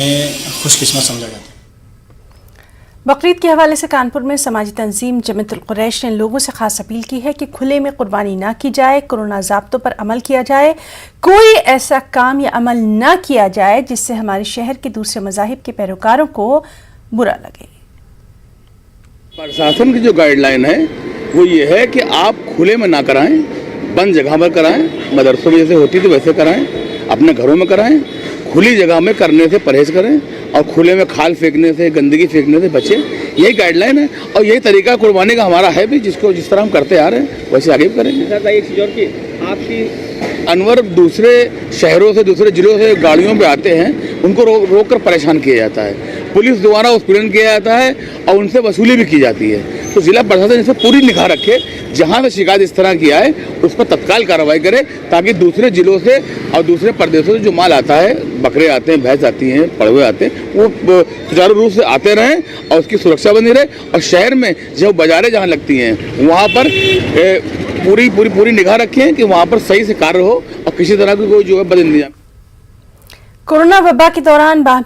खुशकिस्मत समझा जाता है। बकरीद के हवाले से कानपुर में समाजी तंजीम जमीयतुल कुरैश ने लोगों से खास अपील की है कि खुले में कुर्बानी ना की जाए, कोरोना ज़ाब्तों पर अमल किया जाए, कोई ऐसा काम या अमल ना किया जाए जिससे हमारे शहर के दूसरे मज़ाहिब के पैरोकारों को बुरा लगे। प्रशासन की जो गाइडलाइन है वो ये है कि आप खुले में ना कराएं, बंद जगह पर कराएं, मदरसों में जैसे होती थी वैसे कराएं, अपने घरों में कराएं, खुली जगह में करने से परहेज करें और खुले में खाल फेंकने से, गंदगी फेंकने से बचें। यही गाइडलाइन है और यही तरीका कुर्बानी का हमारा है भी, जिसको जिस तरह हम करते आ रहे हैं वैसे आगे भी करेंगे। एक चीज़ और कि आपकी अनवर दूसरे शहरों से, दूसरे जिलों से गाड़ियों पे आते हैं, उनको रोक कर परेशान किया जाता है, पुलिस द्वारा उत्पीड़न किया जाता है और उनसे वसूली भी की जाती है। तो जिला प्रशासन इस पर पूरी निगाह रखे, जहाँ से शिकायत इस तरह की आए उस पर तत्काल कार्रवाई करे, ताकि दूसरे जिलों से और दूसरे प्रदेशों से जो माल आता है, बकरे आते हैं, भैंस आती हैं, पड़वे आते हैं, वो सुचारू रूप से आते रहें और उसकी सुरक्षा बनी रहे। और शहर में जो बाजारें जहाँ लगती हैं वहाँ पर पूरी निगाह रखें कि वहाँ पर सही से कार्य हो और किसी तरह की कोई जो है बदइंतजामी। कोरोना वबा के दौरान बाहमी